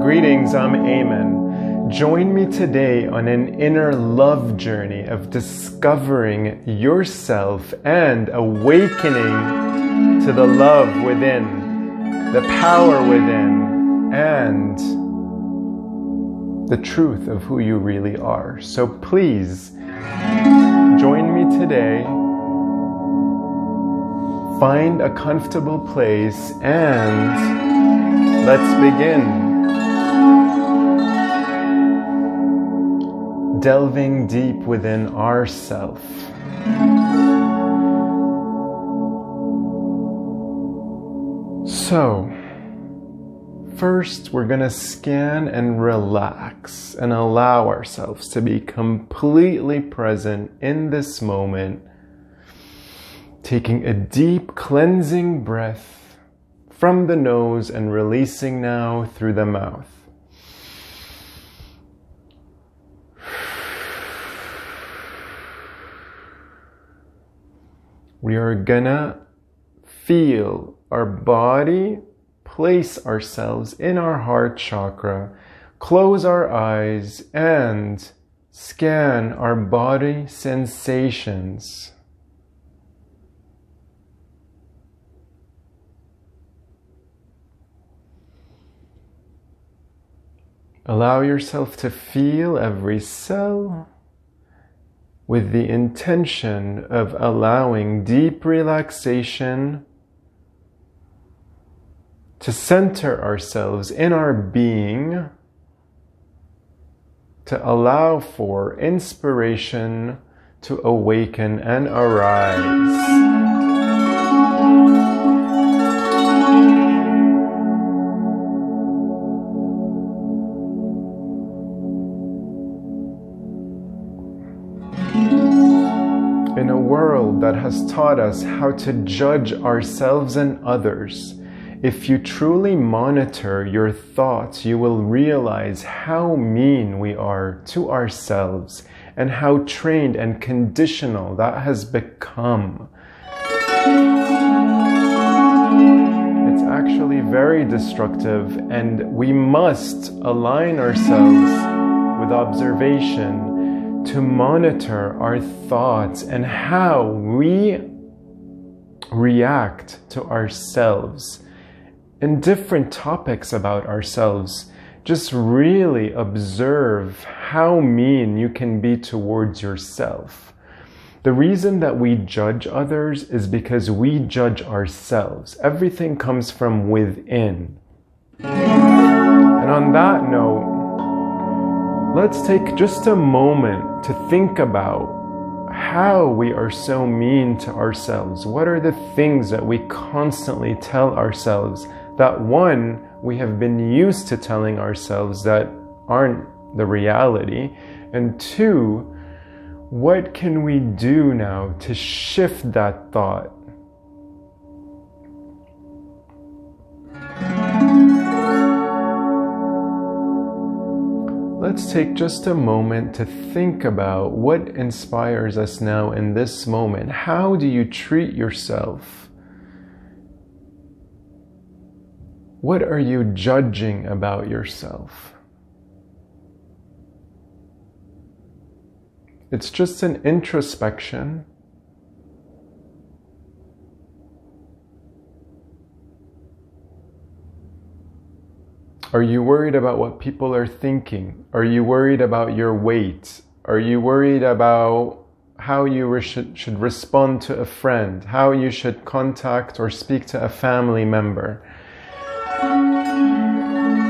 Greetings, I'm Eamon. Join me today on an inner love journey of discovering yourself and awakening to the love within, the power within, and the truth of who you really are. So please join me today. Find a comfortable place and let's begin. Delving deep within ourself. So, first we're going to scan and relax and allow ourselves to be completely present in this moment, taking a deep cleansing breath from the nose and releasing now through the mouth. We are gonna feel our body, place ourselves in our heart chakra, close our eyes, and scan our body sensations. Allow yourself to feel every cell, with the intention of allowing deep relaxation to center ourselves in our being, to allow for inspiration to awaken and arise. In a world that has taught us how to judge ourselves and others, if you truly monitor your thoughts, you will realize how mean we are to ourselves and how trained and conditional that has become. It's actually very destructive, and we must align ourselves with observation to monitor our thoughts and how we react to ourselves in different topics about ourselves. Just really observe how mean you can be towards yourself. The reason that we judge others is because we judge ourselves. Everything comes from within. And on that note, let's take just a moment to think about how we are so mean to ourselves. What are the things that we constantly tell ourselves that, one, we have been used to telling ourselves that aren't the reality, and two, what can we do now to shift that thought? Let's take just a moment to think about what inspires us now in this moment. How do you treat yourself? What are you judging about yourself? It's just an introspection. Are you worried about what people are thinking? Are you worried about your weight? Are you worried about how you should respond to a friend? How you should contact or speak to a family member?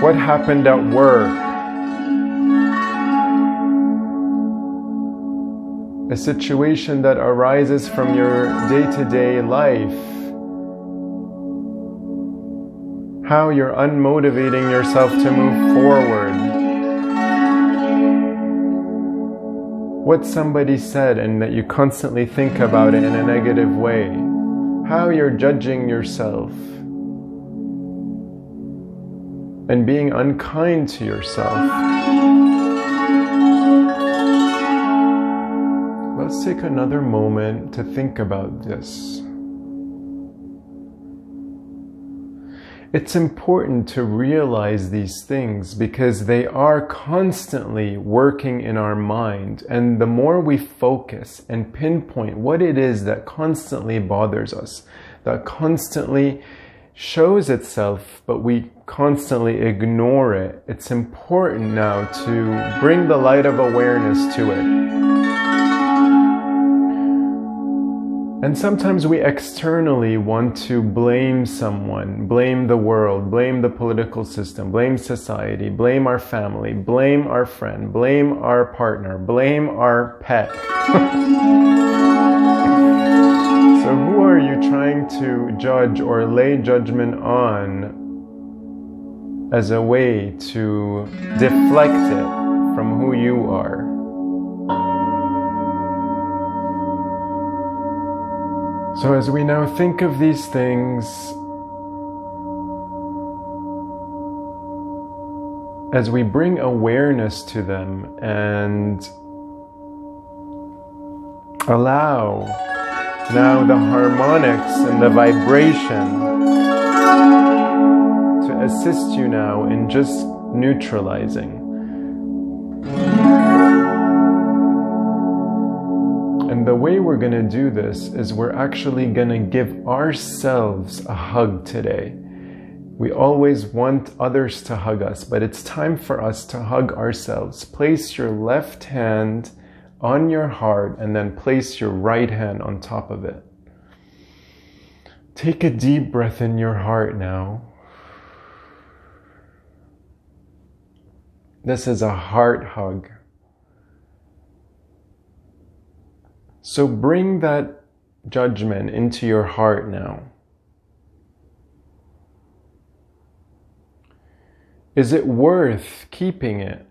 What happened at work? A situation that arises from your day-to-day life. How you're unmotivating yourself to move forward. What somebody said and that you constantly think about it in a negative way. How you're judging yourself and being unkind to yourself. Let's take another moment to think about this. It's important to realize these things because they are constantly working in our mind. And the more we focus and pinpoint what it is that constantly bothers us, that constantly shows itself, but we constantly ignore it, it's important now to bring the light of awareness to it. And sometimes we externally want to blame someone, blame the world, blame the political system, blame society, blame our family, blame our friend, blame our partner, blame our pet. So who are you trying to judge or lay judgment on as a way to deflect it from who you are? So as we now think of these things, as we bring awareness to them and allow now the harmonics and the vibration to assist you now in just neutralizing. And the way we're going to do this is we're actually going to give ourselves a hug today. We always want others to hug us, but it's time for us to hug ourselves. Place your left hand on your heart and then place your right hand on top of it. Take a deep breath in your heart now. This is a heart hug. So bring that judgment into your heart now. Is it worth keeping it?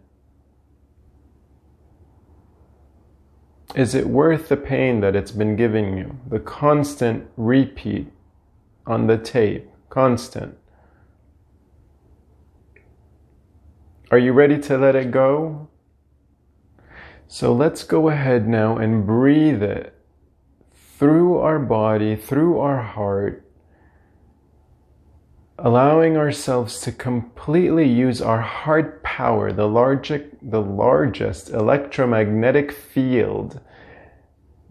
Is it worth the pain that it's been giving you? The constant repeat on the tape, constant. Are you ready to let it go? So let's go ahead now and breathe it through our body, through our heart, allowing ourselves to completely use our heart power, the largest electromagnetic field,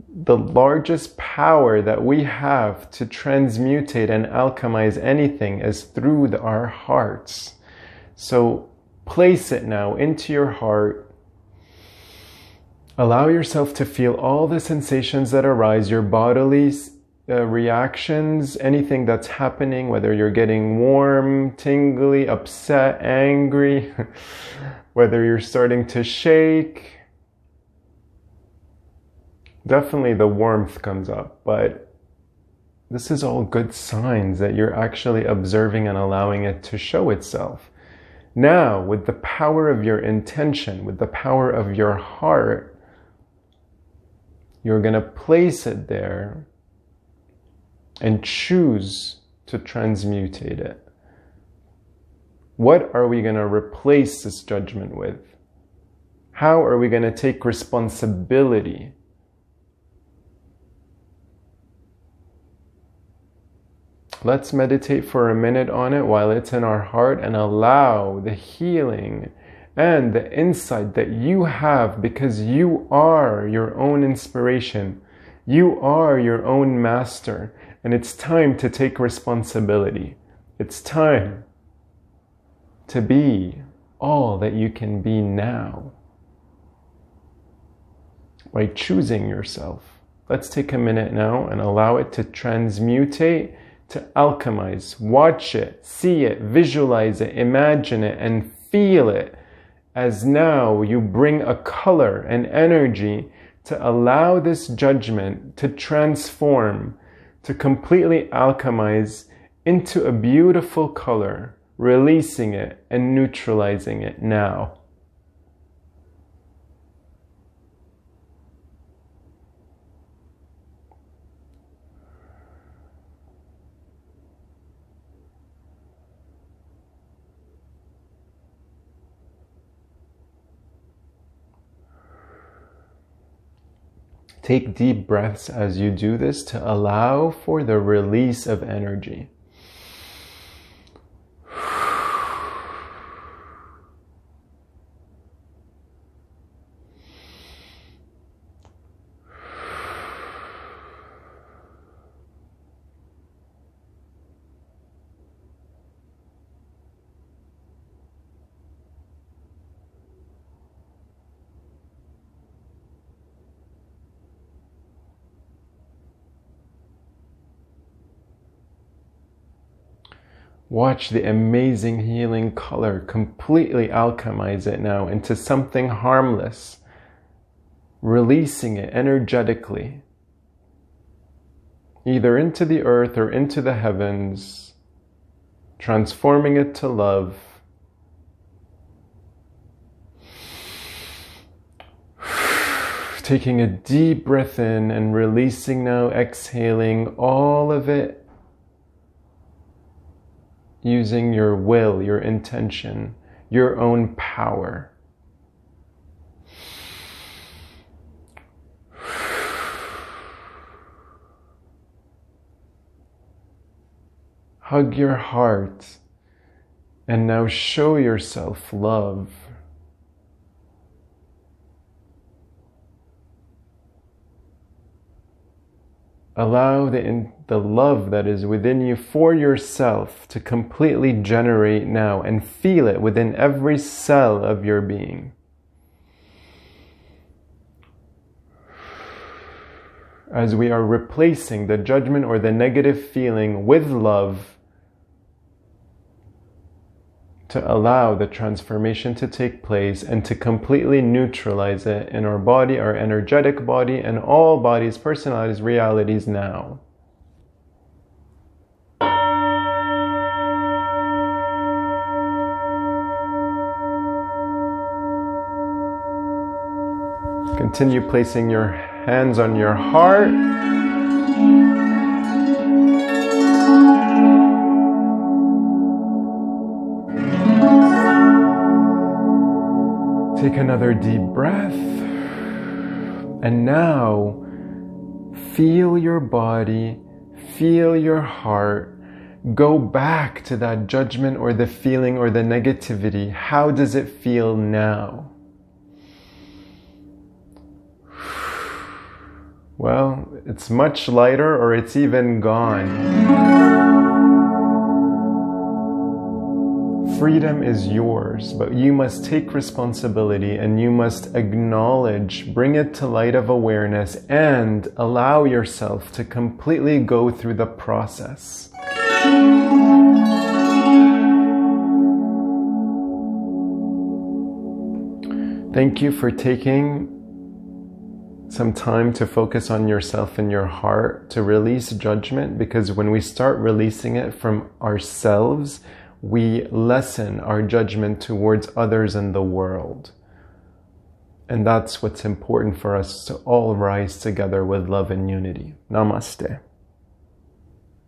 the largest power that we have to transmutate and alchemize anything is through our hearts. So place it now into your heart. Allow yourself to feel all the sensations that arise, your bodily reactions, anything that's happening, whether you're getting warm, tingly, upset, angry, whether you're starting to shake. Definitely the warmth comes up, but this is all good signs that you're actually observing and allowing it to show itself. Now, with the power of your intention, with the power of your heart, you're going to place it there and choose to transmutate it. What are we going to replace this judgment with? How are we going to take responsibility? Let's meditate for a minute on it while it's in our heart and allow the healing and the insight that you have, because you are your own inspiration. You are your own master, and it's time to take responsibility. It's time to be all that you can be now by choosing yourself. Let's take a minute now and allow it to transmutate, to alchemize. Watch it, see it, visualize it, imagine it, and feel it. As now you bring a color and energy to allow this judgment to transform, to completely alchemize into a beautiful color, releasing it and neutralizing it now. Take deep breaths as you do this to allow for the release of energy. Watch the amazing healing color completely alchemize it now into something harmless, releasing it energetically, either into the earth or into the heavens, transforming it to love. Taking a deep breath in and releasing now, exhaling all of it, using your will, your intention, your own power. Hug your heart and now show yourself love. Allow the love that is within you for yourself to completely generate now and feel it within every cell of your being. As we are replacing the judgment or the negative feeling with love to allow the transformation to take place and to completely neutralize it in our body, our energetic body, and all bodies, personalities, realities now. Continue placing your hands on your heart. Take another deep breath. And now, feel your body, feel your heart. Go back to that judgment or the feeling or the negativity. How does it feel now? Well, it's much lighter or it's even gone. Freedom is yours, but you must take responsibility and you must acknowledge, bring it to light of awareness, and allow yourself to completely go through the process. Thank you for taking some time to focus on yourself and your heart, to release judgment, because when we start releasing it from ourselves, we lessen our judgment towards others in the world. And that's what's important for us to all rise together with love and unity. Namaste.